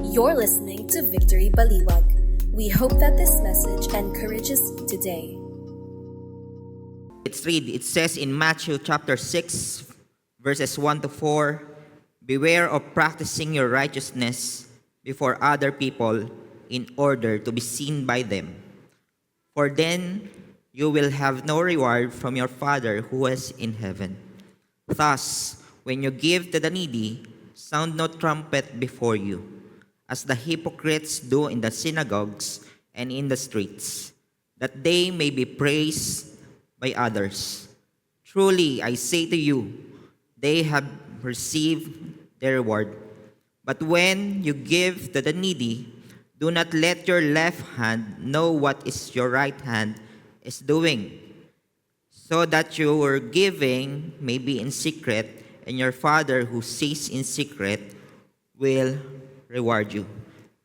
You're listening to Victory Baliwag. We hope that this message encourages you today. Let's read. It says in Matthew chapter 6, verses 1 to 4, "Beware of practicing your righteousness before other people in order to be seen by them. For then you will have no reward from your Father who is in heaven. Thus, when you give to the needy, sound no trumpet before you, as the hypocrites do in the synagogues and in the streets, that they may be praised by others. Truly, I say to you, they have received their reward. But when you give to the needy, do not let your left hand know what is your right hand is doing, so that your giving may be in secret, and your Father who sees in secret will reward you."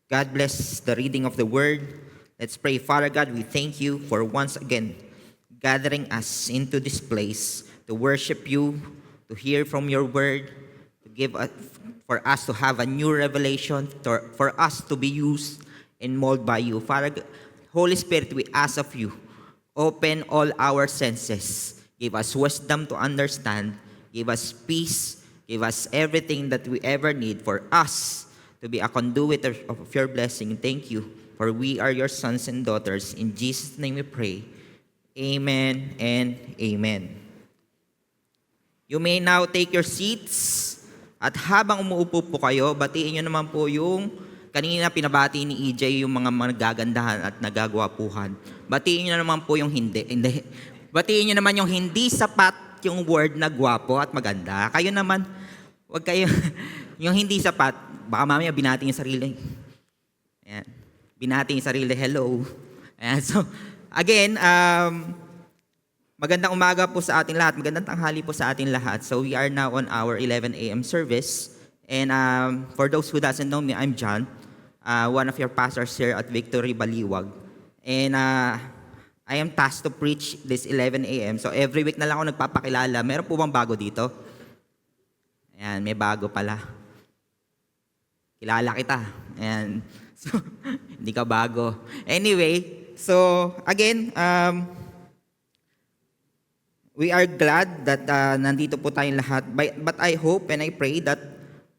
God bless the reading of the word. Let's pray. Father God, we thank you for once again gathering us into this place to worship you, to hear from your word, to give us, for us to have a new revelation, for us to be used and molded by you. Father, Holy Spirit, we ask of you, open all our senses. Give us wisdom to understand. Give us peace. Give us everything that we ever need for us to be a conduit of your blessing. Thank you, for we are your sons and daughters. In Jesus' name we pray. Amen and amen. You may now take your seats. At habang umuupo po kayo, batiin nyo naman po yung kanina pinabati ni EJ yung mga nagagandahan at nagagwapuhan. Batiin nyo naman po yung hindi. Batiin nyo naman yung hindi sapat yung word na gwapo at maganda. Kayo naman, wag kayo, yung hindi sapat, baka mamaya binati yung sarili. Ayan. Binati yung sarili, hello. Ayan. So, again, magandang umaga po sa ating lahat. Magandang tanghali po sa ating lahat. So, we are now on our 11 a.m. service. And for those who doesn't know me, I'm John, one of your pastors here at Victory Baliwag. And I am tasked to preach this 11 a.m. So every week na lang ako nagpapakilala. Meron po bang bago dito? Ayan, may bago pala. Kilala kita. Ayan. So, hindi ka bago. Anyway, so again, we are glad that nandito po tayong lahat. But I hope and I pray that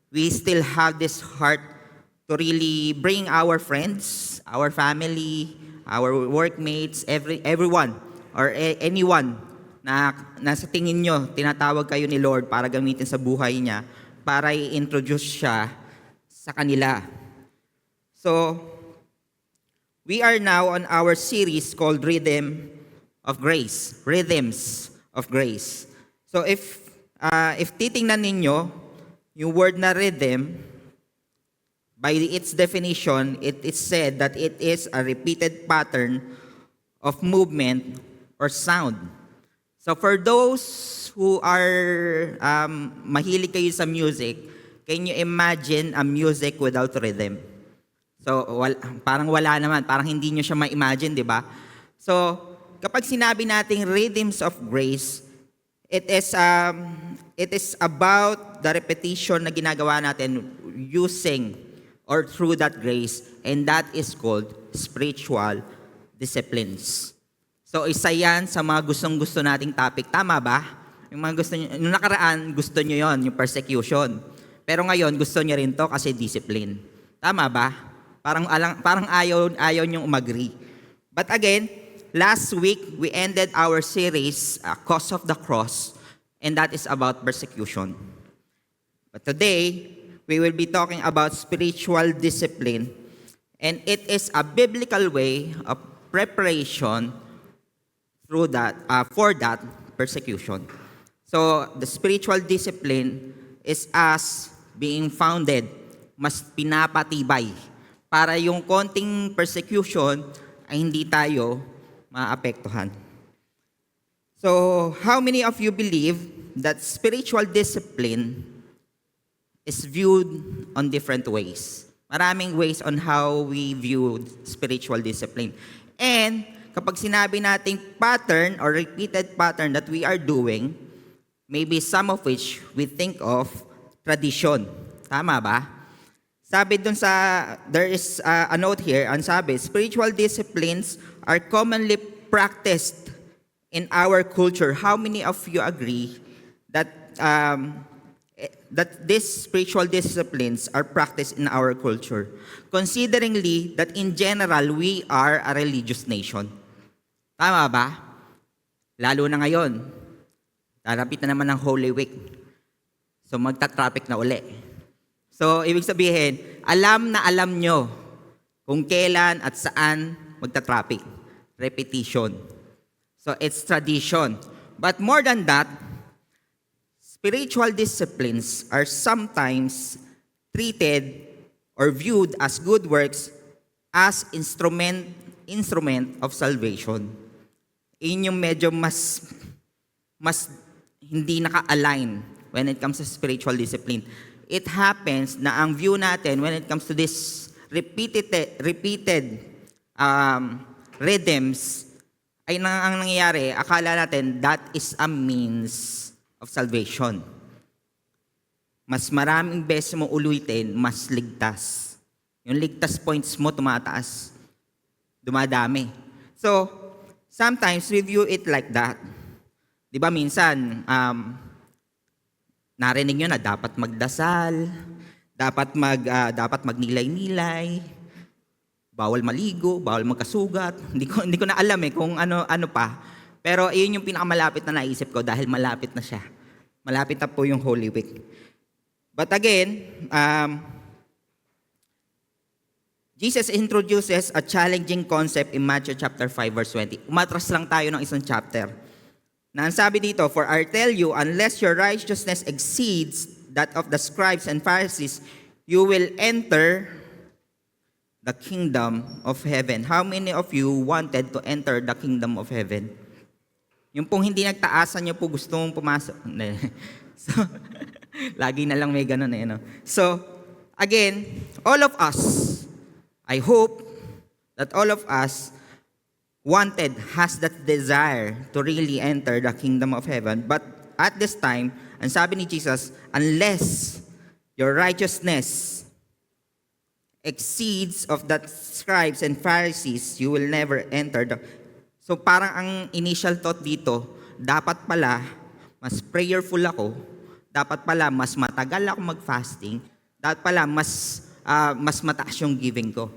we still have this heart to really bring our friends, our family, our workmates, everyone, or anyone na nasa tingin nyo, tinatawag kayo ni Lord para gamitin sa buhay niya, para i-introduce siya sa kanila. So, we are now on our series called Rhythms of Grace. So, if titingnan ninyo, yung word na rhythm, by its definition, it is said that it is a repeated pattern of movement or sound. So for those who are mahilig kayo sa music, can you imagine a music without rhythm? So parang wala naman, parang hindi nyo siya ma-imagine, di ba? So kapag sinabi nating rhythms of grace, it is about the repetition na ginagawa natin using or through that grace, and that is called spiritual disciplines. So isa yan sa mga gustong-gusto nating topic. Tama ba? Yung mga gusto nyo, yung nakaraan, gusto nyo yon, yung persecution. Pero ngayon, gusto nyo rin to kasi discipline. Tama ba? Parang ayaw nyong umagri. But again, last week, we ended our series, Cause of the Cross, and that is about persecution. But today, we will be talking about spiritual discipline, and it is a biblical way of preparation through that for that persecution. So the spiritual discipline is us being founded, mas pinapatibay para yung konting persecution ay hindi tayo maapektuhan. So how many of you believe that spiritual discipline is viewed on different ways? Maraming ways on how we view spiritual discipline. And kapag sinabi nating pattern or repeated pattern that we are doing, maybe some of which we think of tradition. Tama ba? Sabi dun sa, there is a note here, ang sabi, spiritual disciplines are commonly practiced in our culture. How many of you agree that that these spiritual disciplines are practiced in our culture? Consideringly that in general, we are a religious nation. Tama ba? Lalo na ngayon, darapit na naman ng Holy Week. So magta-traffic na uli. So ibig sabihin, alam na alam nyo kung kailan at saan magta-traffic. Repetition. So it's tradition. But more than that, spiritual disciplines are sometimes treated or viewed as good works as instrument of salvation. Yun yung medyo mas hindi naka-align when it comes to spiritual discipline. It happens na ang view natin when it comes to this repeated rhythms ay ang nangyayari, akala natin that is a means of salvation. Mas maraming beses mo ulitin, mas ligtas. Yung ligtas points mo tumataas, dumadami. So, sometimes we view it like that. Di ba minsan, narinig nyo na dapat magdasal, dapat magnilay-nilay, bawal maligo, bawal magkasugat. Hindi ko na alam kung ano pa. Pero iyon yung pinakamalapit na naisip ko dahil malapit na siya. Malapit na po yung Holy Week. But again, Jesus introduces a challenging concept in Matthew chapter 5 verse 20. Umatras lang tayo ng isang chapter. Na ang sabi dito, "For I tell you, unless your righteousness exceeds that of the scribes and Pharisees, you will enter the kingdom of heaven." How many of you wanted to enter the kingdom of heaven? Yung pong hindi nagtaasan nyo po gusto mong pumasok. So, lagi na lang may ganun no? So, again, all of us, I hope that all of us has that desire to really enter the kingdom of heaven. But at this time, ang sabi ni Jesus, unless your righteousness exceeds of that scribes and Pharisees, you will never enter the... So parang ang initial thought dito, dapat pala mas prayerful ako, dapat pala mas matagal ako mag-fasting, dapat pala mas mataas yung giving ko.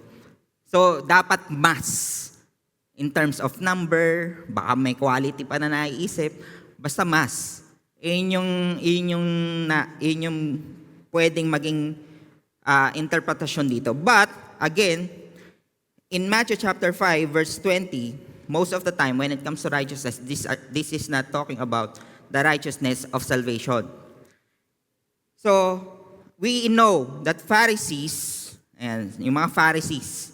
So dapat mas, in terms of number, baka may quality pa na naiisip, basta mas. Yun yung pwedeng maging interpretasyon dito. But, again, in Matthew chapter 5, verse 20, most of the time when it comes to righteousness, this is not talking about the righteousness of salvation. So, we know that Pharisees, and yung mga Pharisees,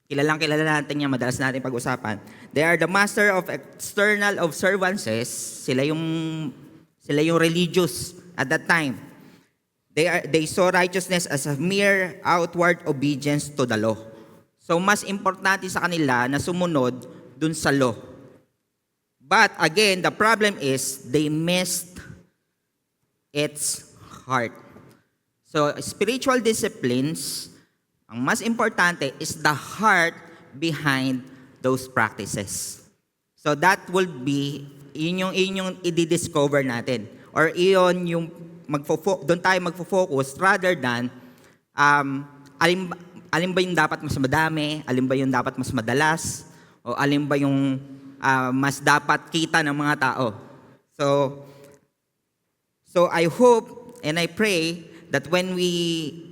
kilala natin yan, madalas natin pag-usapan. They are the master of external observances. Sila yung religious at that time. They saw righteousness as a mere outward obedience to the law. So mas importante sa kanila na sumunod dun sa law. But again, the problem is they missed its heart. So spiritual disciplines, ang mas importante is the heart behind those practices. So that will be, yun yung i-discover natin. Or iyon yung doon tayo magfo-focus rather than alin ba yung dapat mas madami, alin ba yung dapat mas madalas, o alin ba yung mas dapat kita ng mga tao. So I hope and I pray that when we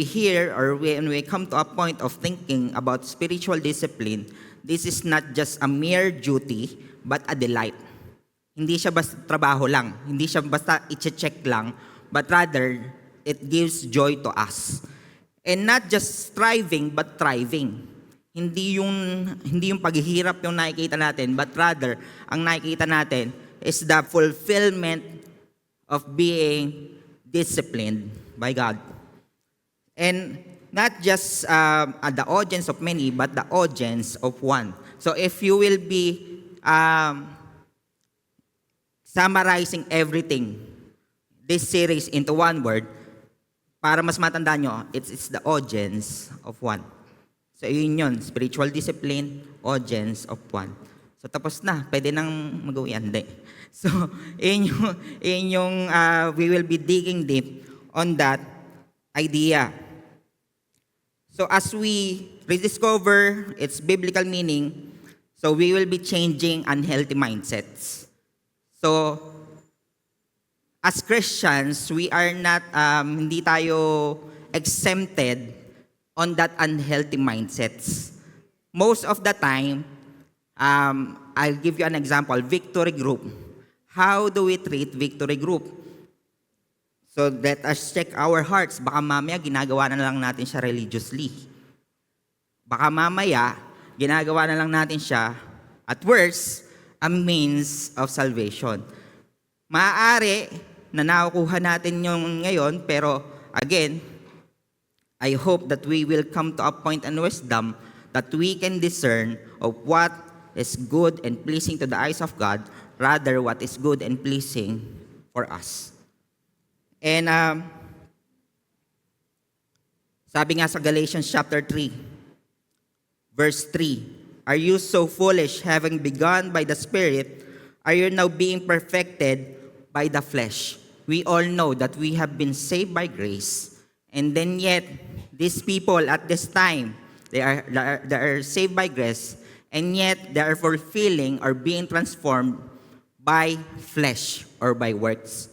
hear or when we come to a point of thinking about spiritual discipline, this is not just a mere duty, but a delight. Hindi siya basta trabaho lang, hindi siya basta i-check lang, but rather, it gives joy to us. And not just striving, but thriving. Hindi yung paghihirap yung nakikita natin, but rather, ang nakikita natin is the fulfillment of being disciplined by God. And not just the audience of many, but the audience of one. So if you will be summarizing everything, this series into one word, para mas matandaan nyo, it's the audience of one. So yun, spiritual discipline, audience of one. So tapos na, pwede nang magawa yan. Hindi. So we will be digging deep on that idea. So as we rediscover its biblical meaning, so we will be changing unhealthy mindsets. So as Christians, we are not, hindi tayo exempted on that unhealthy mindsets. Most of the time, I'll give you an example, victory group. How do we treat victory group? So let us check our hearts. Baka mamaya ginagawa na lang natin siya religiously. Baka mamaya ginagawa na lang natin siya, at worst, a means of salvation. Maaari na nakukuha natin yung ngayon, pero again, I hope that we will come to a point and wisdom that we can discern of what is good and pleasing to the eyes of God, rather what is good and pleasing for us. And sabi nga sa Galatians chapter 3, verse 3, are you so foolish, having begun by the Spirit, are you now being perfected by the flesh? We all know that we have been saved by grace, and then yet these people at this time, they are saved by grace, and yet they are fulfilling or being transformed by flesh or by works.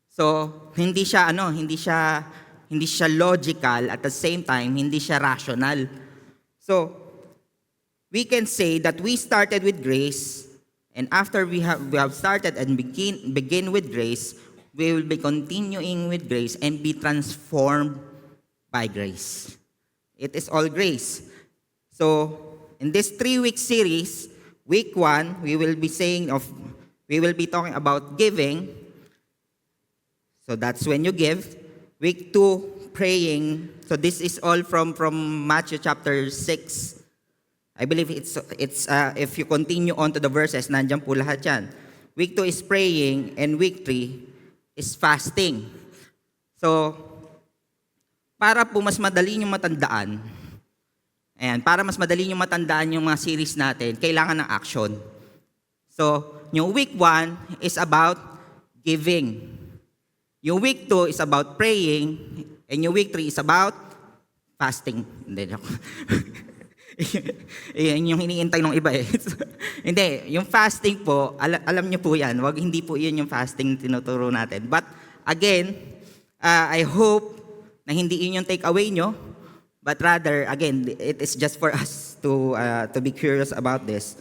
So hindi siya logical, at the same time hindi siya rational. So we can say that we started with grace, and after we have started and begin with grace, we will be continuing with grace and be transformed by grace. It is all grace. So in this 3-week series, week 1, we will be talking about giving. So that's when you give. Week 2, praying. So this is all from Matthew chapter 6. I believe it's if you continue on to the verses, nandiyan po lahat yan. Week 2 is praying, and week 3 is fasting. So, para po mas madali nyo matandaan, para mas madali nyo matandaan yung mga series natin, kailangan ng action. So, yung week 1 is about giving. Yung week 2 is about praying, and yung week 3 is about fasting. Hindi, joke. Yung hiniintay ng iba eh. Hindi, yung fasting po, alam niyo po yan, hindi po yun yung fasting tinuturo natin. But again, I hope na hindi yun yung take away nyo, but rather, again, it is just for us to be curious about this.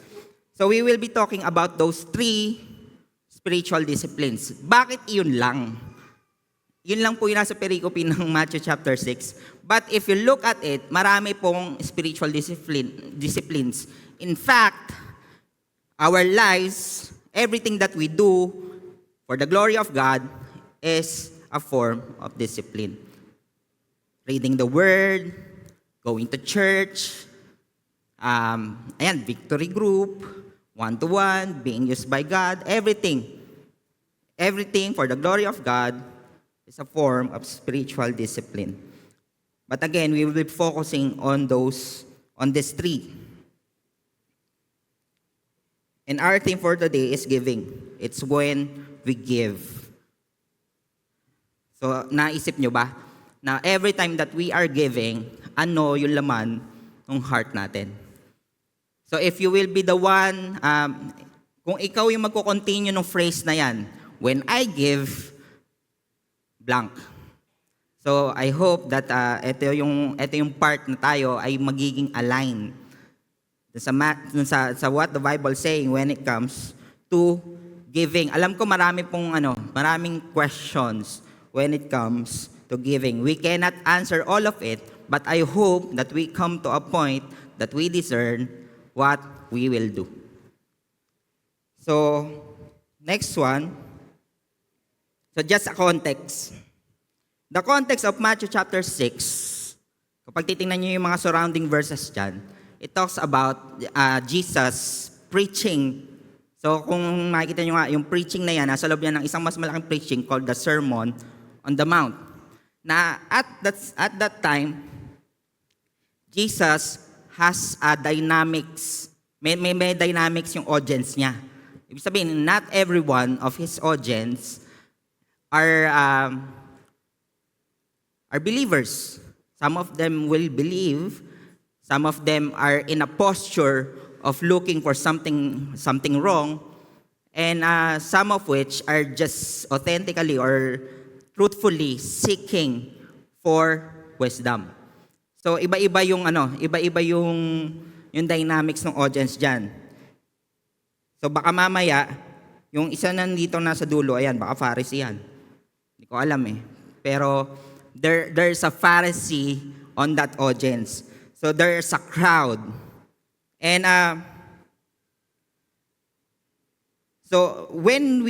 So we will be talking about those 3 spiritual disciplines. Bakit yun lang? Yun lang po yung nasa pericope ng Matthew chapter 6. But if you look at it, marami pong spiritual disciplines. In fact, our lives, everything that we do for the glory of God is a form of discipline. Reading the Word, going to church, victory group, one-to-one, being used by God, everything. Everything for the glory of God is a form of spiritual discipline. But again, we will be focusing on these 3. And our theme for today is giving. It's when we give. So, naisip nyo ba na every time that we are giving, ano yung laman ng heart natin? So, if you will be the one, kung ikaw yung magko-continue ng phrase na yan, when I give, blank. So, I hope that ito yung part na tayo ay magiging aligned sa what the Bible saying when it comes to giving. Alam ko maraming questions when it comes to giving. We cannot answer all of it, but I hope that we come to a point that we discern what we will do. So, next one. So, just a context. The context of Matthew chapter 6, kapag titingnan niyo yung mga surrounding verses dyan, it talks about Jesus preaching. So kung makikita niyo nga, yung preaching na yan, nasa loob yan ng isang mas malaking preaching called the Sermon on the Mount. na at that time, Jesus has a dynamics. May dynamics yung audience niya. Ibig sabihin, not everyone of his audience are believers. Some of them will believe. Some of them are in a posture of looking for something wrong. And some of which are just authentically or truthfully seeking for wisdom. So iba-iba yung yung dynamics ng audience diyan. So baka mamaya yung isa nandito nasa dulo, ayan, baka Pharisee yan. Hindi ko alam eh. Pero there's a Pharisee on that audience. So there's a crowd. And so when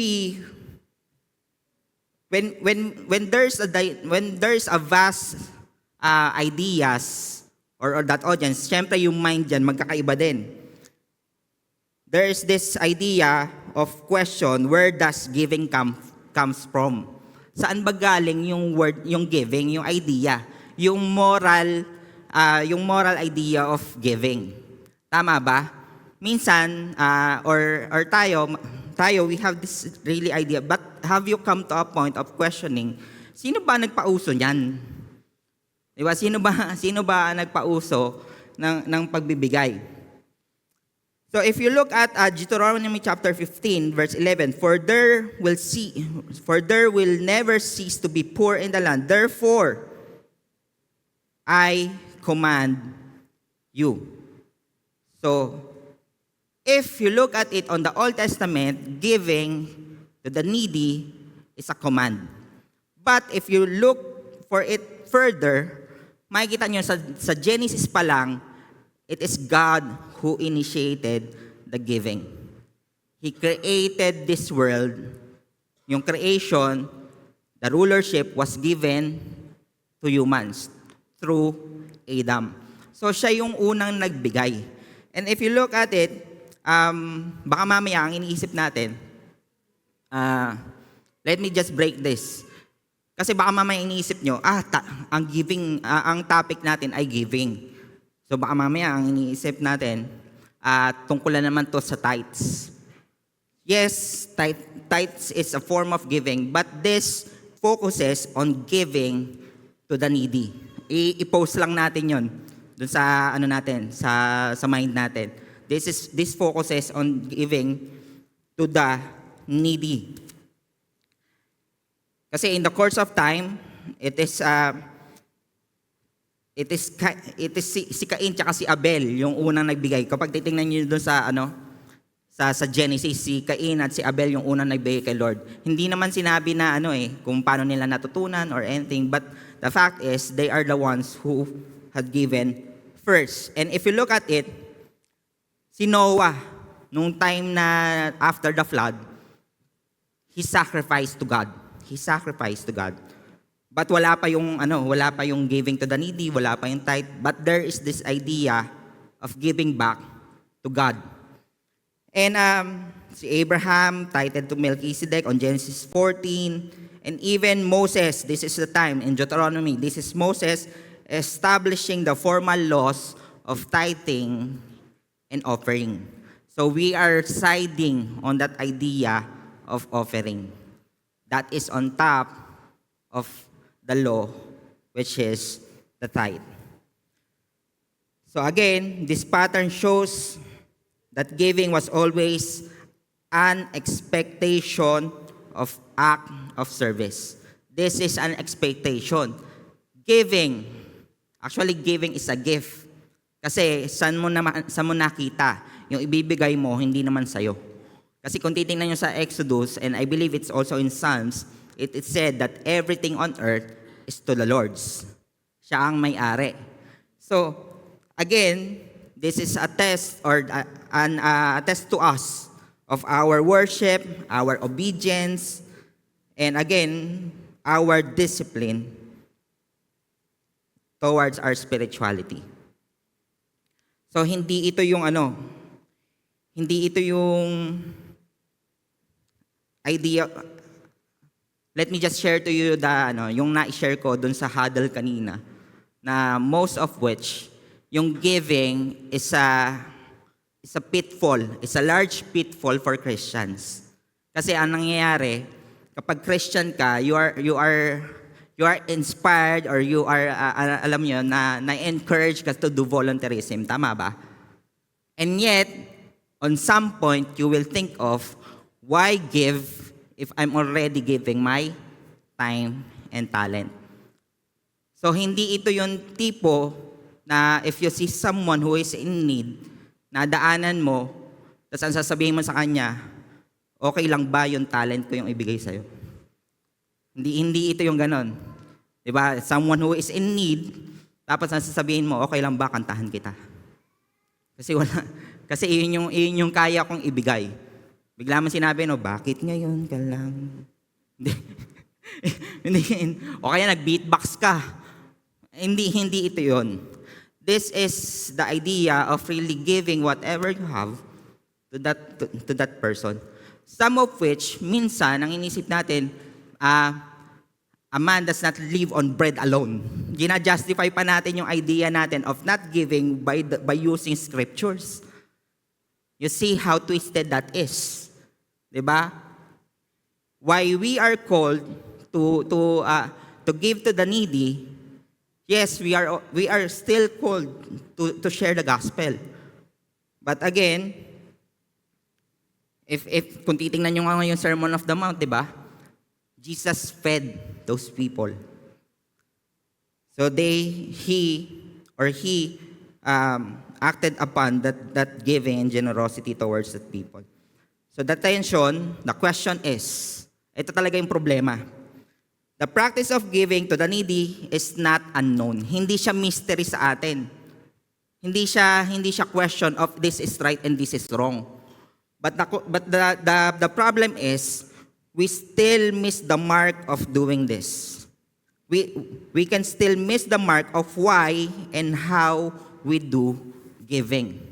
there's a vast ideas or that audience, syempre yung mind dyan magkakaiba din. There's this idea of question, where does giving comes from? Saan ba galing yung word, yung giving, yung idea, yung moral idea of giving? Tama ba? Minsan or tayo we have this really idea, but have you come to a point of questioning, sino ba nagpauso niyan? Di ba? Sino ba nagpauso ng pagbibigay? So if you look at Deuteronomy chapter 15 verse 11, for there will never cease to be poor in the land. Therefore, I command you. So if you look at it on the Old Testament, giving to the needy is a command. But if you look for it further, makikita nyo sa Genesis pa lang, it is God who initiated the giving. He created this world. Yung creation, the rulership was given to humans through Adam. So siya yung unang nagbigay. And if you look at it, baka mamaya ang iniisip natin, let me just break this. Kasi baka mamaya iniisip nyo, ang giving, ang topic natin ay giving. So baka mamaya ang iniisip natin, tungkulan naman to sa tithes. Yes, tithes is a form of giving, but this focuses on giving to the needy. I-post lang natin yon dun sa sa mind natin. This focuses on giving to the needy. Kasi in the course of time, it is si Cain tsaka si Abel yung unang nagbigay. Kapag titingnan niyo doon sa Genesis, si Cain at si Abel yung unang nagbigay kay Lord. Hindi naman sinabi na kung paano nila natutunan or anything, but the fact is they are the ones who had given first. And if you look at it, si Noah nung time na after the flood, he sacrificed to God. He sacrificed to God. But wala pa yung giving to the needy, wala pa yung tithe, but there is this idea of giving back to God. And si Abraham tithed to Melchizedek on Genesis 14, and even Moses, this is the time in Deuteronomy, this is Moses establishing the formal laws of tithing and offering. So we are siding on that idea of offering. That is on top of the law, which is the tithe. So again, this pattern shows that giving was always an expectation of act of service. This is an expectation. Giving is a gift. Kasi saan mo nakita yung ibibigay mo, hindi naman sa'yo. Kasi kung titingnan nyo sa Exodus, and I believe it's also in Psalms, it said that everything on earth is to the Lord's. Siya ang may-ari. So, again, this is a test or a test to us of our worship, our obedience, and again, our discipline towards our spirituality. So, hindi ito yung idea, let me just share to you yung na-share ko dun sa huddle kanina, na most of which, yung giving is a pitfall, is a large pitfall for Christians. Kasi ang nangyayari, kapag Christian ka, you are inspired or you are, alam nyo, na-encourage ka to do volunteerism. Tama ba? And yet, on some point, you will think of, why give if I'm already giving my time and talent? So, hindi ito yung tipo na if you see someone who is in need, na daanan mo, tapos ang sasabihin mo sa kanya, okay lang ba yung talent ko yung ibigay sa'yo? Hindi ito yung ganon. Diba? Someone who is in need, tapos ang sasabihin mo, okay lang ba kantahan kita? Kasi iyon yung kaya kong ibigay. Bigla mo sinabi, bakit ngayon ka lang? Hindi. O kaya nag-beatbox ka. Hindi ito yon. This is the idea of really giving whatever you have to that person. Some of which, minsan, ang inisip natin, a man does not live on bread alone. Gina-justify pa natin yung idea natin of not giving by using scriptures. You see how twisted that is. Diba? Why we are called to give to the needy, yes, we are still called to share the gospel. But again, if kung titingnan nyo nga yung Sermon of the Mount, diba? Jesus fed those people. So he acted upon that giving and generosity towards the people. So the tension, the question is, ito talaga yung problema. The practice of giving to the needy is not unknown. Hindi siya mystery sa atin. Hindi siya question of this is right and this is wrong. But the problem is, we still miss the mark of doing this. We can still miss the mark of why and how we do giving.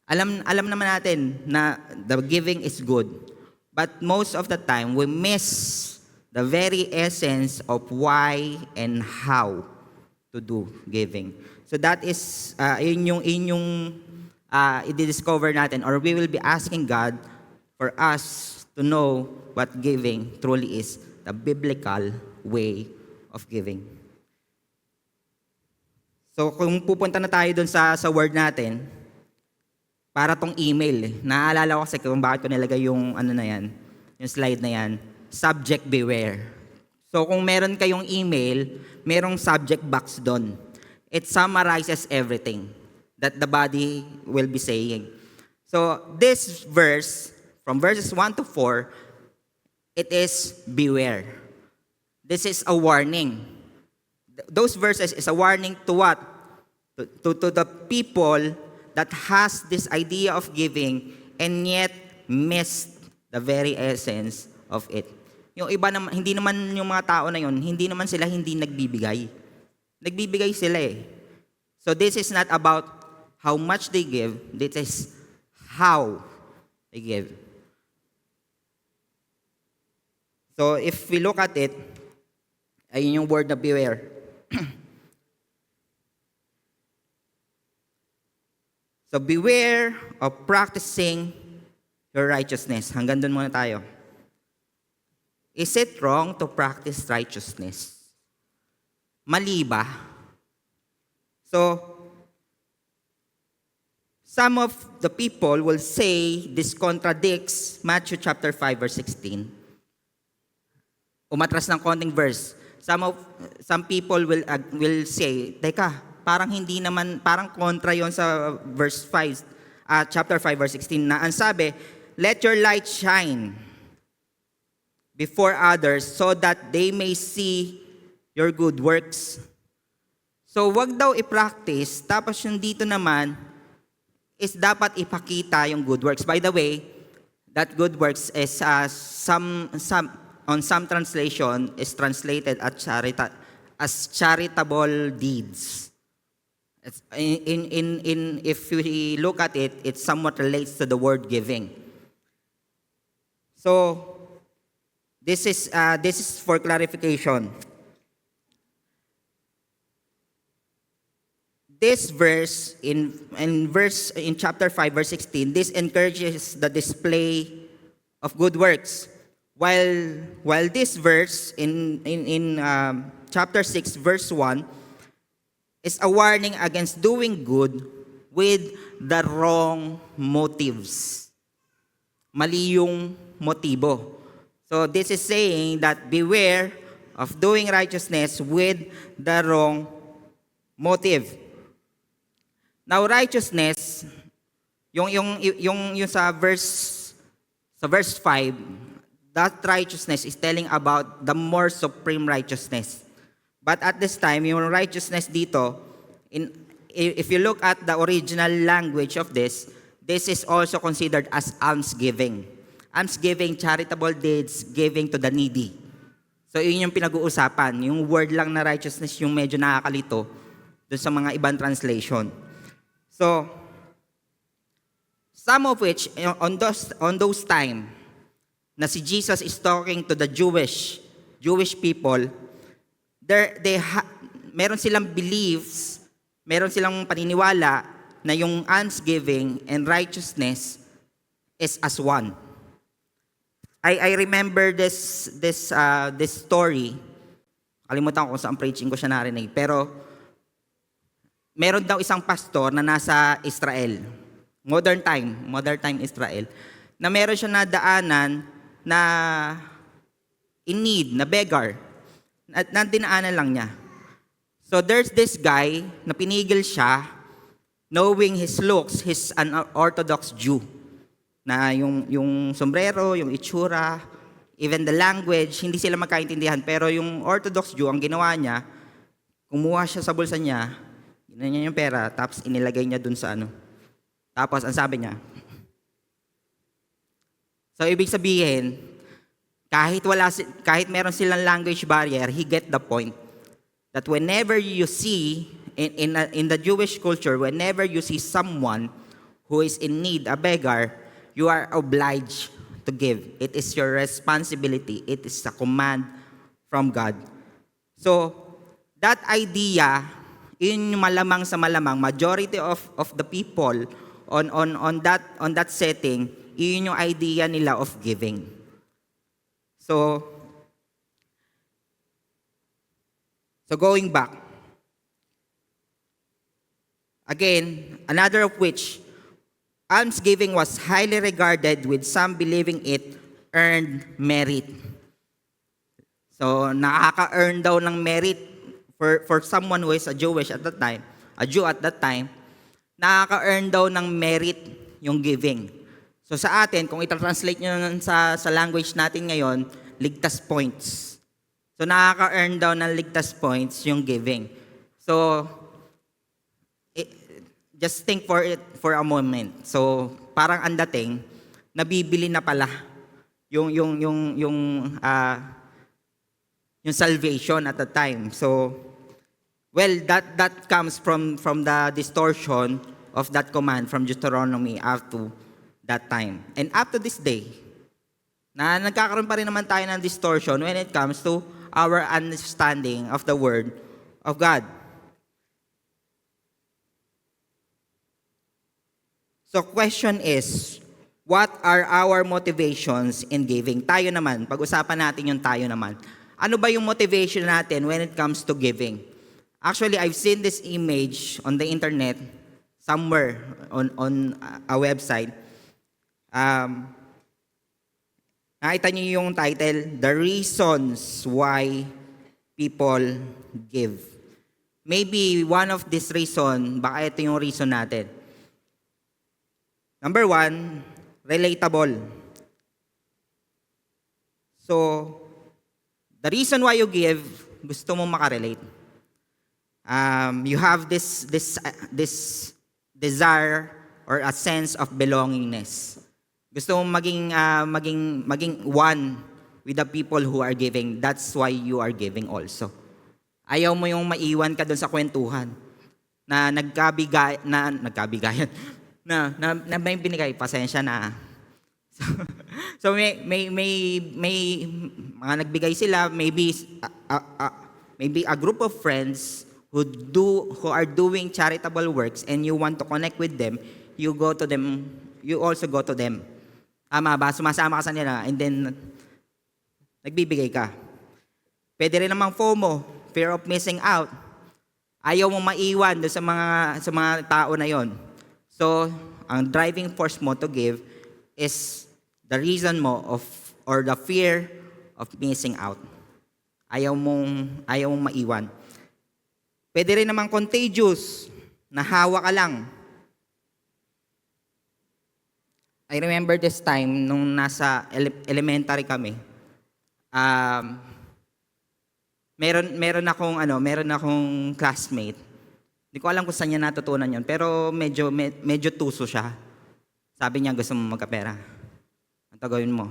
Alam naman natin na the giving is good, but most of the time we miss the very essence of why and how to do giving. So that is yung i-discover natin, or we will be asking God for us to know what giving truly is, the biblical way of giving. So kung pupunta na tayo dun sa word natin, para tong email, naaalala ko kasi kung bakit ko nilagay yung yung slide na yan, subject beware. So kung meron kayong email, merong subject box doon. It summarizes everything that the body will be saying. So this verse, from verses 1 to 4, it is beware. This is a warning. Those verses is a warning to what? To the people that has this idea of giving and yet missed the very essence of it. Yung iba naman, hindi naman yung mga tao na yun, hindi naman sila hindi nagbibigay. Nagbibigay sila eh. So this is not about how much they give, this is how they give. So if we look at it, ayun yung word na beware. So beware of practicing your righteousness. Hanggang doon muna tayo. Is it wrong to practice righteousness? Mali ba? So, some of the people will say this contradicts Matthew chapter 5 verse 16. Umatras ng konting verse. Some people will say, teka, parang hindi naman, parang kontra yon sa verse 5, chapter 5 verse 16 na ang sabi, let your light shine before others so that they may see your good works. So wag daw i-practice, tapos yung dito naman is dapat ipakita yung good works. By the way, that good works is on some translation is translated as charitable deeds. If we look at it, it somewhat relates to the word giving. So, This is for clarification. This verse in chapter 5 verse 16, this encourages the display of good works. While this verse in chapter 6 verse 1 is a warning against doing good with the wrong motives. Mali yung motibo. So this is saying that beware of doing righteousness with the wrong motive. Now righteousness, yung sa verse 5, that righteousness is telling about the more supreme righteousness. But at this time, yung righteousness dito, if you look at the original language of this is also considered as almsgiving. Almsgiving, charitable deeds, giving to the needy. So yun yung pinag-uusapan. Yung word lang na righteousness yung medyo nakakalito dun sa mga ibang translation. So, some of which, on those time, na si Jesus is talking to the Jewish people, meron silang beliefs, meron silang paniniwala na yung almsgiving and righteousness is as one. I remember this story. Kalimutan ko kung saan preaching ko siya narinig. Pero meron daw isang pastor na nasa Israel. Modern time Israel. Na meron siya nadaanan na in need, na beggar. Na dinaanan lang niya. So there's this guy na pinigil siya, knowing his looks, he's an Orthodox Jew. Na yung sombrero, yung itsura, even the language, hindi sila magkaintindihan. Pero yung Orthodox Jew, ang ginawa niya, kumuha siya sa bulsa niya, ginanyan niya yung pera, tapos inilagay niya dun sa ano. Tapos, ang sabi niya, so ibig sabihin, kahit meron silang language barrier, he get the point that whenever you see, in the Jewish culture, whenever you see someone who is in need, a beggar, you are obliged to give. It is your responsibility. It is a command from God. So, that idea, yun yung malamang sa malamang, majority of the people on that setting, yun yung idea nila of giving. So going back, again, another of which, almsgiving was highly regarded, with some believing it earned merit. So nakaka-earn daw ng merit for someone who is a Jew at that time, nakaka-earn daw ng merit yung giving. So sa atin, kung ita-translate nyo sa language natin ngayon, ligtas points. So nakaka-earn daw ng ligtas points yung giving. So just think for it for a moment. So parang ang dating, nabibili na pala yung salvation at the time. So, well, that comes from the distortion of that command from Deuteronomy up to that time. And up to this day, na nagkakaroon pa rin naman tayo ng distortion when it comes to our understanding of the Word of God. So question is, what are our motivations in giving? Tayo naman, pag-usapan natin yung tayo naman. Ano ba yung motivation natin when it comes to giving? Actually, I've seen this image on the internet, somewhere on a website. Nakita niyo yung title, The Reasons Why People Give. Maybe one of this reason, baka ito yung reason natin. Number 1, relatable. So, the reason why you give, gusto mo makarelate. You have this desire or a sense of belongingness. Gusto mo maging one with the people who are giving. That's why you are giving also. Ayaw mo yung maiwan ka doon sa kwentuhan na nagkabigayan na may binigay, pasensya na. So may mga nagbigay sila, maybe a group of friends who are doing charitable works and you want to connect with them, you also go to them. Tama ba? Sumasama ka sa nila and then nagbibigay ka. Pwede rin namang FOMO, fear of missing out. Ayaw mo maiwan doon sa mga tao na yon. So, ang driving force mo to give is the reason mo or the fear of missing out. Ayaw mong maiwan. Pwede rin namang contagious, nahawa ka lang. I remember this time nung nasa elementary kami. Meron akong classmate. Hindi ko alam kung saan niya natutunan 'yon, pero medyo tuso siya. Sabi niya gusto mo magkapera. Ang gagawin mo?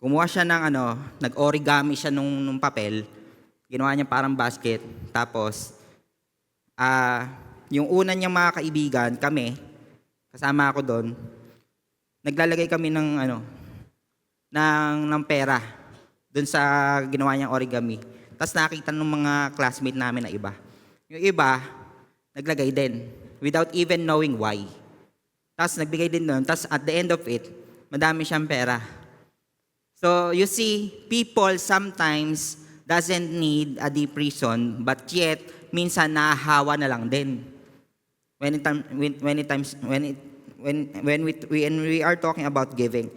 Kumuha siya ng nag-origami siya nung papel. Ginawa niya parang basket. Tapos yung una niyang mga kaibigan, kami, kasama ako doon, naglalagay kami ng pera doon sa ginawa niyang origami. Tapos nakita ng mga classmate namin na iba. Yung iba, naglagay din without even knowing why. Tapos nagbigay din doon. Tapos at the end of it, madami siyang pera. So you see, people sometimes doesn't need a deep reason, but yet minsan nahahawa na lang din. When we are talking about giving,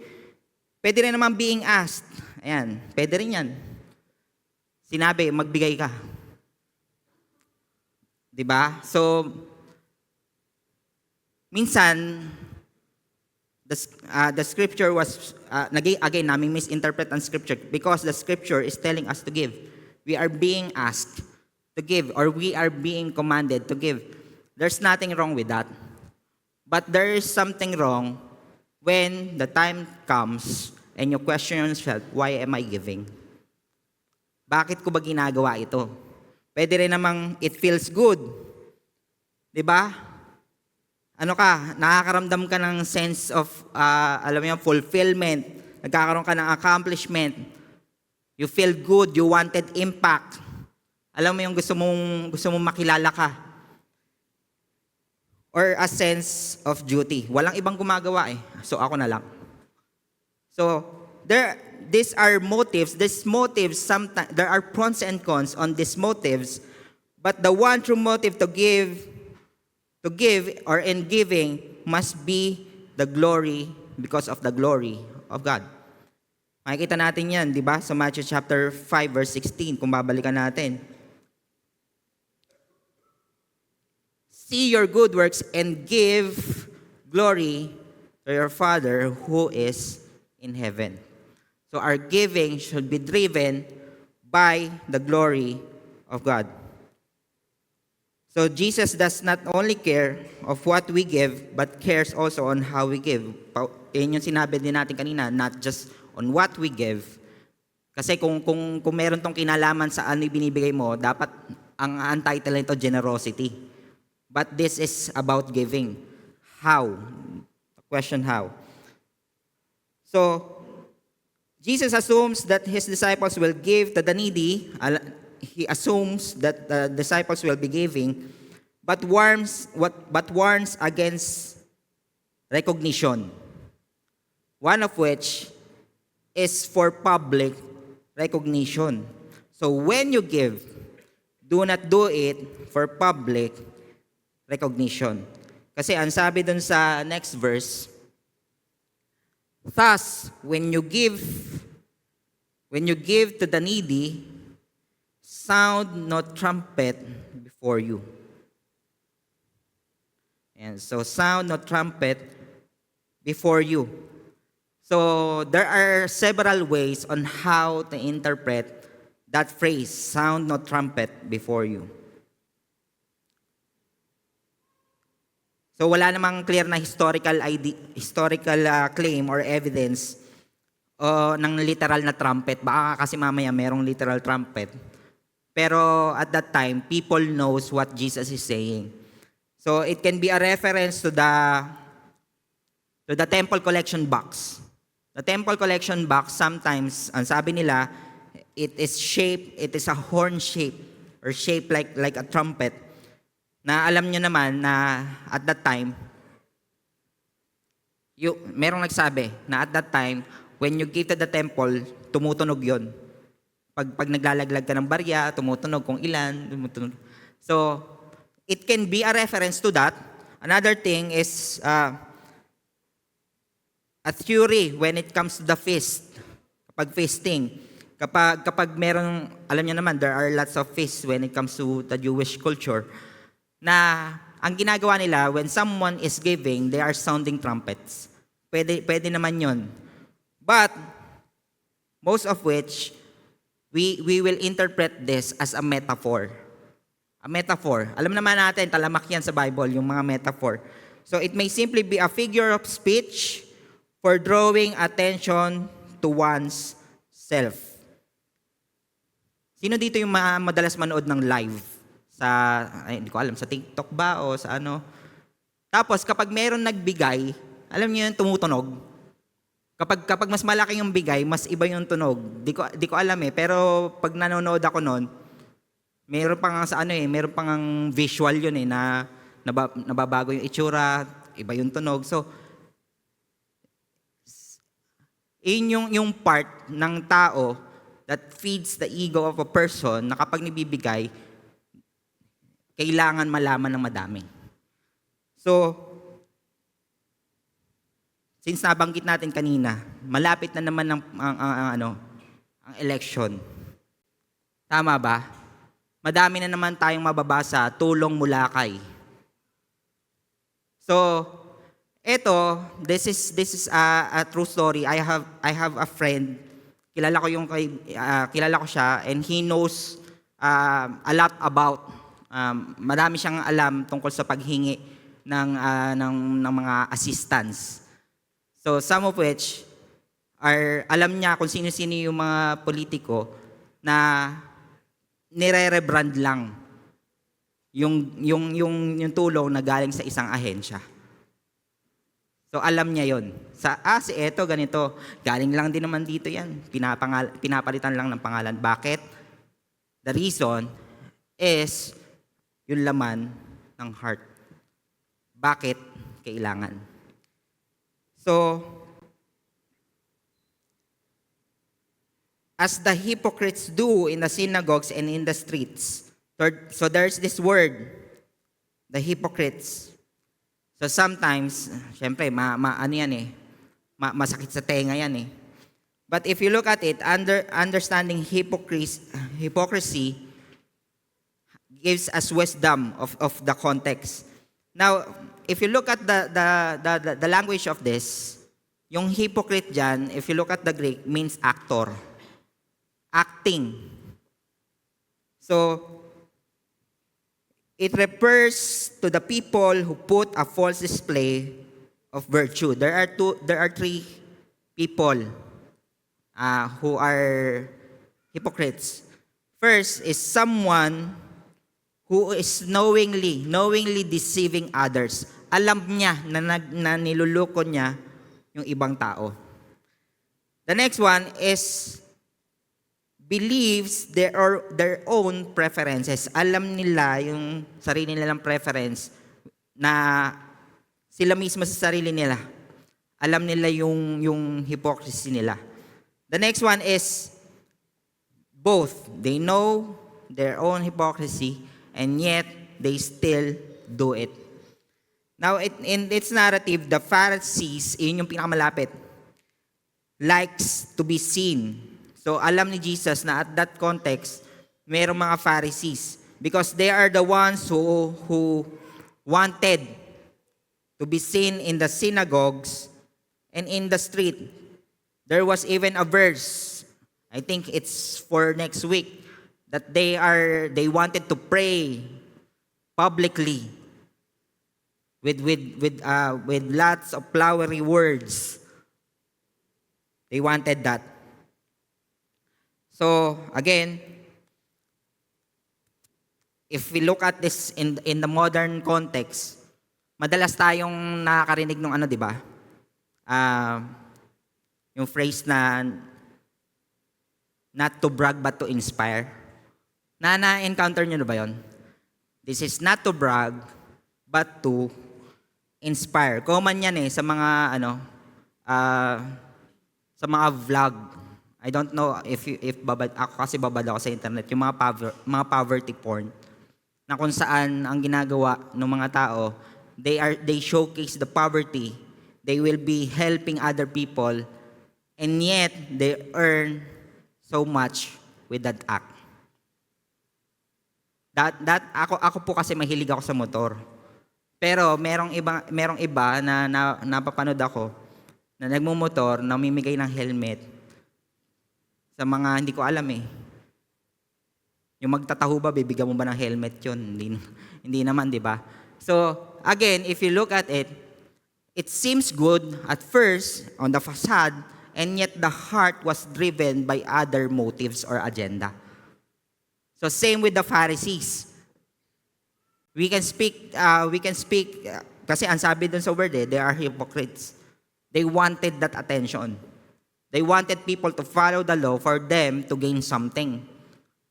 pwede rin naman being asked. Ayan, pwede rin yan. Sinabi, magbigay ka. Diba? So, minsan, the scripture was, again, namin misinterpret ang scripture because the scripture is telling us to give. We are being asked to give or we are being commanded to give. There's nothing wrong with that. But there is something wrong when the time comes and you question yourself, why am I giving? Bakit ko ba ginagawa ito? Pwede rin namang it feels good. Diba? Nakakaramdam ka ng sense of, fulfillment. Nagkakaroon ka ng accomplishment. You feel good, you wanted impact. Alam mo yung gusto mong makilala ka. Or a sense of duty. Walang ibang gumagawa so ako na lang. So, these are motives. These motives, sometimes there are pros and cons on these motives. But the one true motive to give or in giving must be the glory because of the glory of God. Makikita natin yan, di ba? Sa Matthew chapter 5 verse 16, kung babalikan natin. See your good works and give glory to your Father who is in heaven. So our giving should be driven by the glory of God. So Jesus does not only care of what we give, but cares also on how we give. Yun yung sinabi din natin kanina, not just on what we give. Kasi kung meron tong kinalaman sa ano binibigay mo, dapat ang title nito generosity. But this is about giving. How? The question how. So, Jesus assumes that his disciples will give to the needy. He assumes that the disciples will be giving, but warns against recognition. One of which is for public recognition. So when you give, do not do it for public recognition. Kasi ang sabi dun sa next verse, thus, when you give to the needy, sound no trumpet before you. And so, sound no trumpet before you. So, there are several ways on how to interpret that phrase, sound no trumpet before you. So wala namang clear na historical claim or evidence ng literal na trumpet. Baka kasi mamaya merong literal trumpet. Pero at that time, people knows what Jesus is saying. So it can be a reference to the temple collection box. The temple collection box, sometimes, ang sabi nila, it is a horn shape or shaped like a trumpet. Na alam nyo naman na at that time, merong nagsabi na at that time, when you give to the temple, tumutunog yon. Pag naglalaglag ka ng barya, tumutunog kung ilan, tumutunog. So, it can be a reference to that. Another thing is a theory when it comes to the feast. Kapag feasting, kapag merong, alam niyo naman, there are lots of feasts when it comes to the Jewish culture, na ang ginagawa nila, when someone is giving, they are sounding trumpets. Pwede naman yon. But, most of which, we will interpret this as a metaphor. A metaphor. Alam naman natin, talamak yan sa Bible, yung mga metaphor. So it may simply be a figure of speech for drawing attention to one's self. Sino dito yung madalas manood ng live? Hindi ko alam, sa TikTok ba o sa ano? Tapos kapag meron nagbigay, alam niyo yun, tumutunog. Kapag mas malaki yung bigay, mas iba yung tunog. Di ko alam pero pag nanonood ako noon, meron pang meron pang visual yun na nababago yung itsura, iba yung tunog. So, yung part ng tao that feeds the ego of a person na kapag nibibigay, kailangan malaman ng madami. So, since nabanggit natin kanina, malapit na naman ang election. Tama ba? Madami na naman tayong mababasa, tulong mula kay. So, this is a true story. I have a friend, kilala ko siya, and he knows a lot about, madami siyang alam tungkol sa paghingi ng mga assistance. So, some of which alam niya kung sino-sino yung mga politiko na nire-rebrand lang yung tulong na galing sa isang ahensya. So, alam niya yon. Si eto, ganito. Galing lang din naman dito yan. Pinapalitan lang ng pangalan. Bakit? The reason is yung laman ng heart. Bakit kailangan? So, as the hypocrites do in the synagogues and in the streets. So there's this word, the hypocrites. So sometimes, syempre, masakit sa tenga yan eh. But if you look at it, understanding hypocrisy gives us wisdom of the context. Now, if you look at the language of this, yung hypocrite dyan, if you look at the Greek, means actor. Acting. So, it refers to the people who put a false display of virtue. There are three people who are hypocrites. First is someone who is knowingly deceiving others. Alam niya na niluloko niya yung ibang tao. The next one is believes their own preferences. Alam nila yung sarili nilang preference na sila mismo sa sarili nila. Alam nila yung hypocrisy nila. The next one is both. They know their own hypocrisy and yet they still do it. Now, in its narrative, the Pharisees, yun yung pinakamalapit, likes to be seen. So, alam ni Jesus na at that context, mayroong mga Pharisees because they are the ones who wanted to be seen in the synagogues and in the street. There was even a verse, I think it's for next week, that they wanted to pray publicly with lots of flowery words. They wanted that. So, again, if we look at this in the modern context, madalas tayong nakakarinig ng di ba? Yung phrase na not to brag but to inspire. Na-encounter nyo na ba yun? This is not to brag but to inspire. Common yan sa mga sa mga vlog. I don't know if ako kasi babad ako sa internet yung mga poverty porn na kung saan ang ginagawa ng mga tao, they showcase the poverty. They will be helping other people and yet they earn so much with that act. Ako po kasi mahilig ako sa motor. Pero merong iba na napapanood ako na nagmumotor, namimigay ng helmet sa mga hindi ko alam Yung magtataho ba, bibigyan mo ba ng helmet yun? Hindi naman, di ba? So, again, if you look at it, it seems good at first on the facade, and yet the heart was driven by other motives or agenda. So, same with the Pharisees. We can speak, kasi ang sabi dun sa word they are hypocrites. They wanted that attention. They wanted people to follow the law for them to gain something.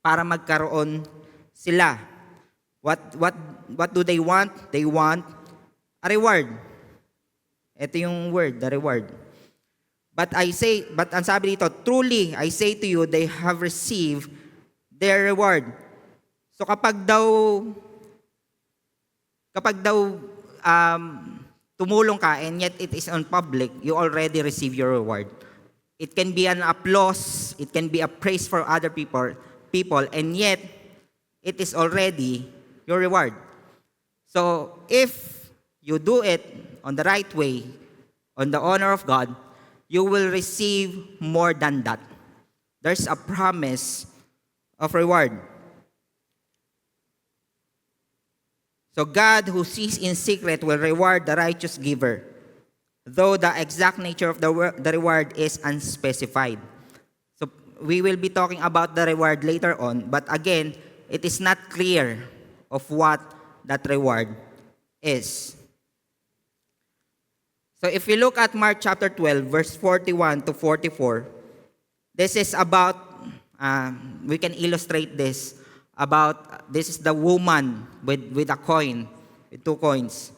Para magkaroon sila. What do they want? They want a reward. Ito yung word, the reward. But ang sabi dito, truly, I say to you, they have received their reward. So kapag daw tumulong ka and yet it is on public, you already receive your reward. It can be an applause, it can be a praise for other people, and yet it is already your reward. So if you do it on the right way, on the honor of God, you will receive more than that. There's a promise of reward. So God who sees in secret will reward the righteous giver, though the exact nature of the reward is unspecified. So we will be talking about the reward later on, but again, it is not clear of what that reward is. So if you look at Mark chapter 12, verse 41 to 44, this is about, we can illustrate this, this is the woman with a coin, with 2 coins.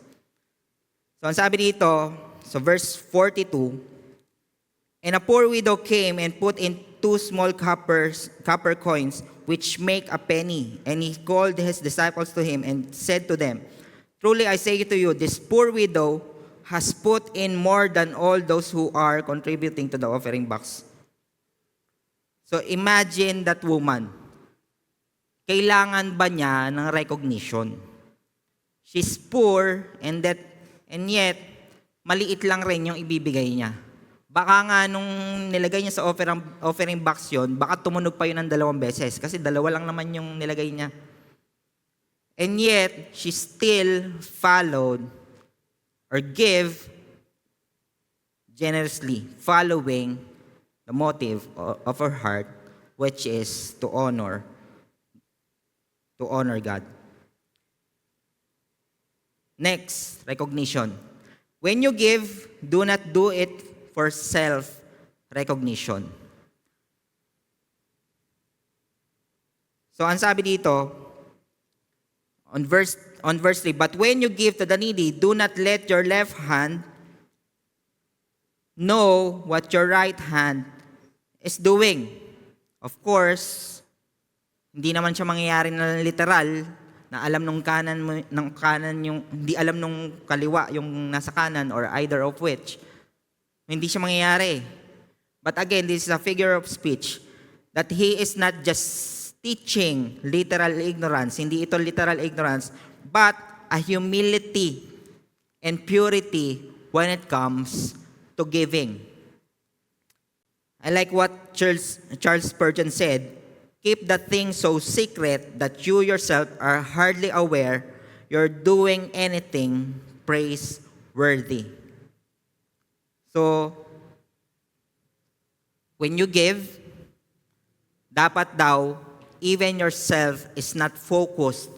So ang sabi dito, so verse 42, and a poor widow came and put in 2 small copper coins, which make a penny. And he called his disciples to him and said to them, truly I say to you, this poor widow has put in more than all those who are contributing to the offering box. So imagine that woman. Kailangan ba niya ng recognition? She's poor and yet maliit lang rin yung ibibigay niya. Baka nga nung nilagay niya sa offering box yon, baka tumunog pa yun ng 2 beses kasi 2 lang naman yung nilagay niya. And yet, she still followed or gave generously, following the motive of her heart, which is to honor God. Next, recognition. When you give, do not do it for self-recognition. So, ang sabi dito, on verse 3, but when you give to the needy, do not let your left hand know what your right hand is doing. Of course, hindi naman siya mangyayari na literal na alam nung kanan yung hindi alam nung kaliwa yung nasa kanan or either of which. Hindi siya mangyayari. But again, this is a figure of speech that he is not just teaching literal ignorance, hindi ito literal ignorance, but a humility and purity when it comes to giving. I like what Charles Spurgeon said, keep the thing so secret that you yourself are hardly aware you're doing anything praiseworthy. So, when you give, dapat daw, even yourself is not focused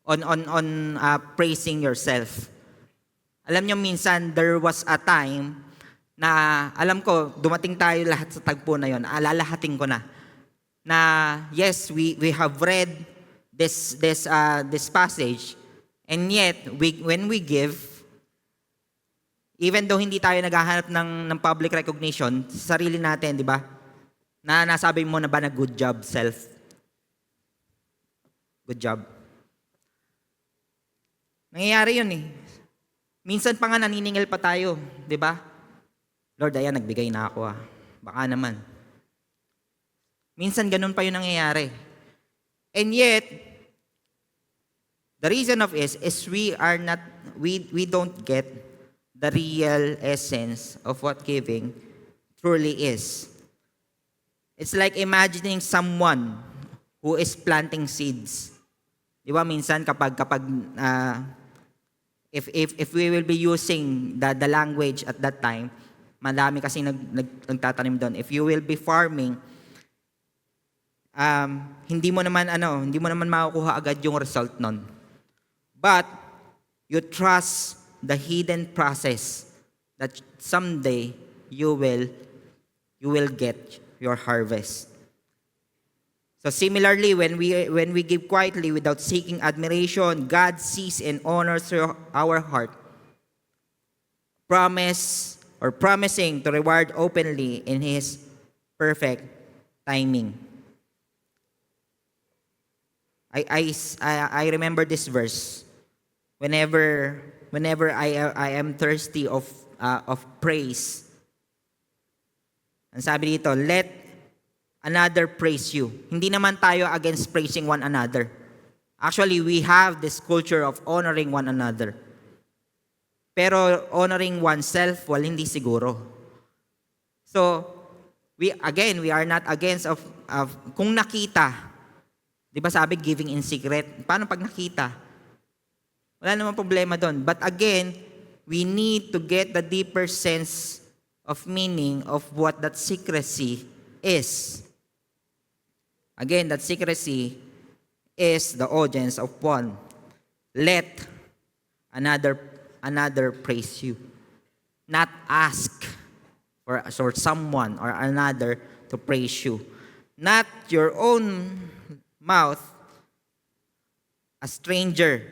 on praising yourself. Alam niyo minsan, there was a time na alam ko, dumating tayo lahat sa tagpo na yon, alalahatin ko na yes, we have read this passage, and yet when we give, even though hindi tayo naghahanap ng public recognition sa sarili natin, di ba? Na nasabi mo na ba na good job, self? Good job. Nangyayari yun eh. Minsan pa nga naniningil pa tayo, di ba? Lord, ayan, nagbigay na ako ah. Baka naman. Minsan ganun pa yun nangyayari. And yet, the reason of is we don't get the real essence of what giving truly is. It's like imagining someone who is planting seeds. Di ba minsan kapag if we will be using the language at that time, madami kasi nagtatanim doon. If you will be farming, hindi mo naman makukuha agad yung result nun. But you trust the hidden process that someday you will get your harvest. So similarly, when we give quietly without seeking admiration, God sees and honors our heart. Promising to reward openly in His perfect timing. I remember this verse whenever I am thirsty of praise. Ang sabi dito, let another praise you. Hindi naman tayo against praising one another. Actually, we have this culture of honoring one another. Pero honoring oneself, well, hindi siguro. So, we are not against of kung nakita. Di ba sabi, giving in secret? Paano pag nakita? Wala namang problema doon. But again, we need to get the deeper sense of meaning of what that secrecy is. Again, that secrecy is the audience of one. Let another praise you. Not ask for someone or another to praise you. Not your own mouth, a stranger,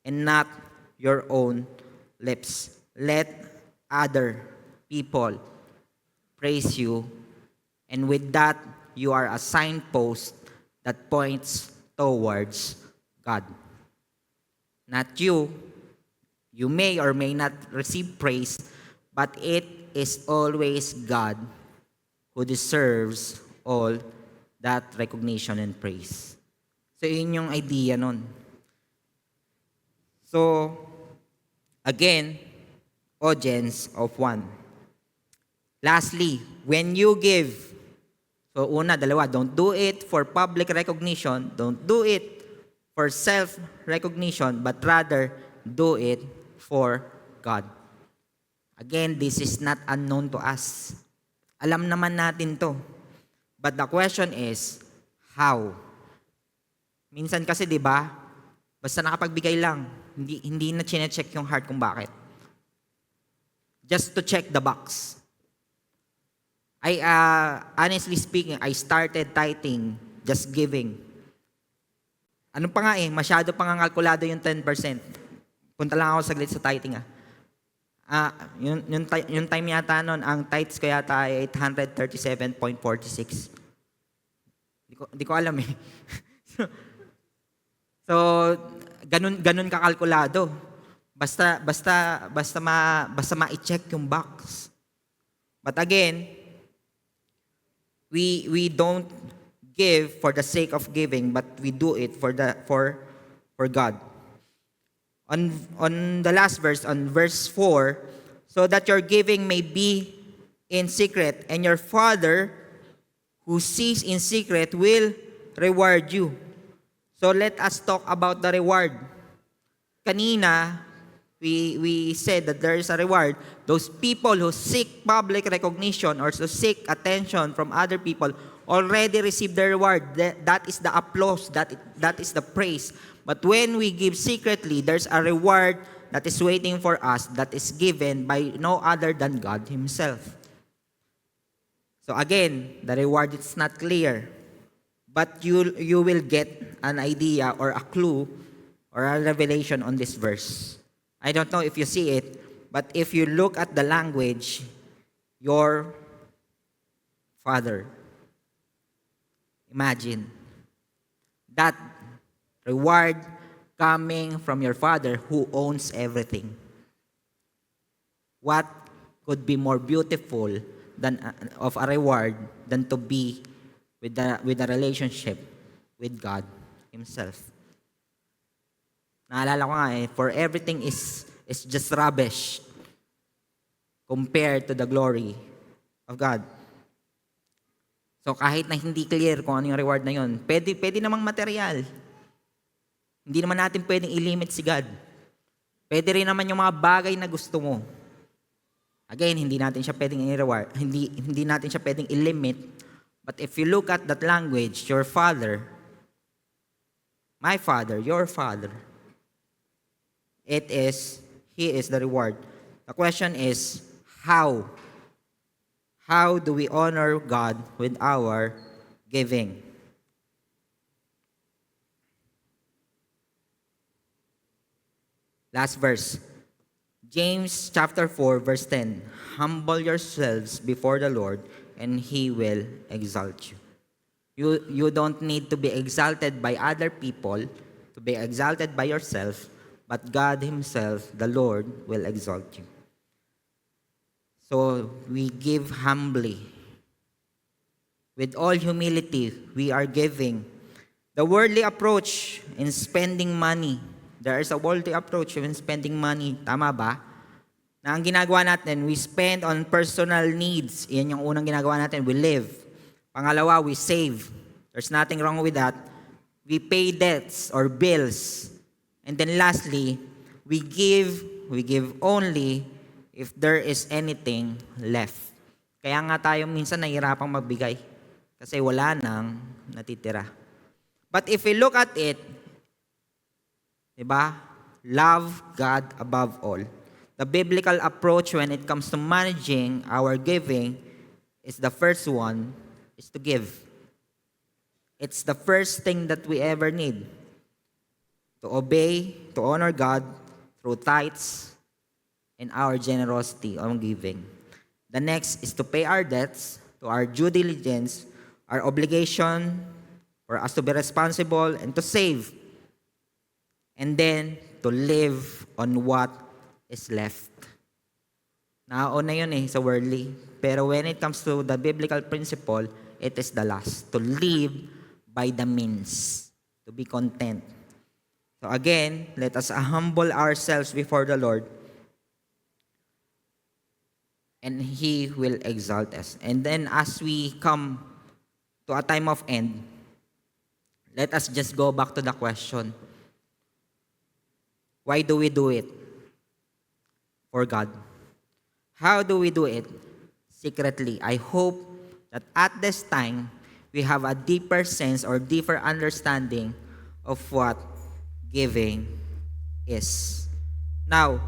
and not your own lips. Let other people praise you, and with that, you are a signpost that points towards God. Not you. You may or may not receive praise, but it is always God who deserves all that recognition and praise. So, yun yung idea nun. So, again, audience of one. Lastly, when you give, so una, dalawa, don't do it for public recognition, don't do it for self-recognition, but rather do it for God. Again, this is not unknown to us. Alam naman natin to. But the question is, how? Minsan kasi, di ba, basta nakapagbigay lang, hindi na chine-check yung heart kung bakit. Just to check the box. Honestly speaking, I started tithing, just giving. Ano pa nga masyado pang kalkulado yung 10%. Punta lang ako saglit sa tithing yung time yata nun, ang tithes ko yata ay 837.46. Di ko alam eh. So, ganun kakalkulado. Basta ma-check yung box. But again, we don't give for the sake of giving, but we do it for God. On the last verse, on verse 4, so that your giving may be in secret, and your Father who sees in secret will reward you. So let us talk about the reward. Kanina, we said that there is a reward. Those people who seek public recognition or to seek attention from other people already receive the reward. That is the applause, that is the praise. But when we give secretly, there's a reward that is waiting for us that is given by no other than God Himself. So again, the reward is not clear, but you will get an idea or a clue or a revelation on this verse. I don't know if you see it, but if you look at the language, your Father. Imagine that reward coming from your Father who owns everything. What could be more beautiful than of a reward than to be with a relationship with God Himself? Naalala ko nga for everything is just rubbish compared to the glory of God. So kahit na hindi clear kung ano yung reward na yun, pwede namang material. Hindi naman natin pwedeng i-limit si God. Pwede rin naman yung mga bagay na gusto mo. Again, hindi natin siya pwedeng i-reward. Hindi natin siya pwedeng i-limit. But if you look at that language, your Father, my Father, your Father, He is the reward. The question is, how? How do we honor God with our giving? Last verse. James chapter 4 verse 10. Humble yourselves before the Lord and He will exalt you. You don't need to be exalted by other people, to be exalted by yourself, but God Himself, the Lord, will exalt you. So we give humbly. With all humility, we are giving. The worldly approach in spending money, there is a worldly approach in spending money. Tama ba? Na ang ginagawa natin, we spend on personal needs. Iyan yung unang ginagawa natin, we live. Pangalawa, we save. There's nothing wrong with that. We pay debts or bills. And then lastly, we give only if there is anything left. Kaya nga tayo minsan nahihirapang magbigay kasi wala nang natitira. But if we look at it, diba? Love God above all. The biblical approach when it comes to managing our giving is the first one is to give. It's the first thing that we ever need. To obey, to honor God through tithes, and our generosity on giving. The next is to pay our debts, to our due diligence, our obligation for us to be responsible and to save. And then, to live on what is left. Nauna yun sa worldly. Pero when it comes to the biblical principle, it is the last. To live by the means. To be content. So again, let us humble ourselves before the Lord and He will exalt us. And then as we come to a time of end, let us just go back to the question. Why do we do it? For God. How do we do it? Secretly. I hope that at this time, we have a deeper sense or deeper understanding of what giving is. Now,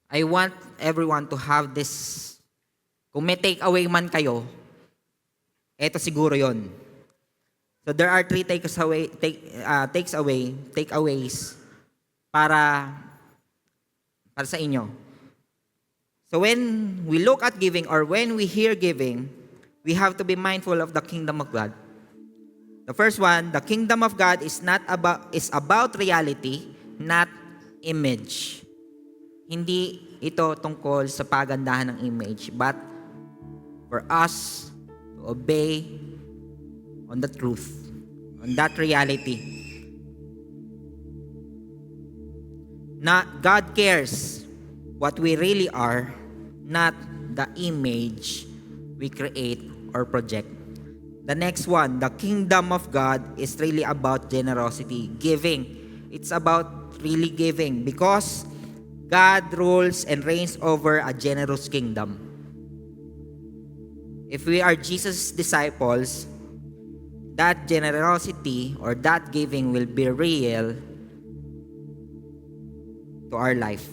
I want everyone to have this. Kung may takeaway man kayo, eto siguro yon. So there are 3 takeaways para sa inyo. So when we look at giving or when we hear giving, we have to be mindful of the kingdom of God. The first one, the kingdom of God is about reality, not image. Hindi ito tungkol sa pagandahan ng image, but for us to obey on the truth, on that reality. Not God cares what we really are, not the image we create or project. The next one, the kingdom of God is really about generosity, giving. It's about really giving because God rules and reigns over a generous kingdom. If we are Jesus' disciples, that generosity or that giving will be real to our life.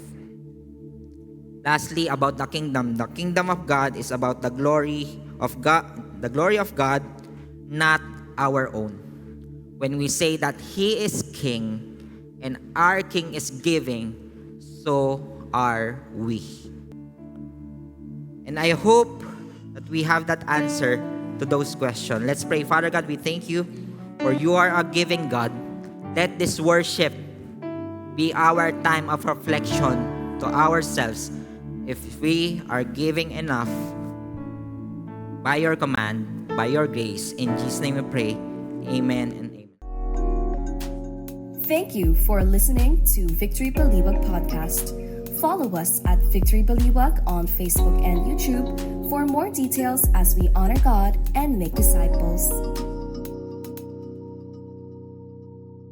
Lastly, about the kingdom of God is about the glory of God, not our own. When we say that He is King and our King is giving, so are we. And I hope that we have that answer to those questions. Let's pray. Father God, we thank you for you are a giving God. Let this worship be our time of reflection to ourselves. If we are giving enough by your command, by your grace, in Jesus' name we pray. Amen and amen. Thank you for listening to Victory Baliwag Podcast. Follow us at Victory Baliwag on Facebook and YouTube for more details as we honor God and make disciples.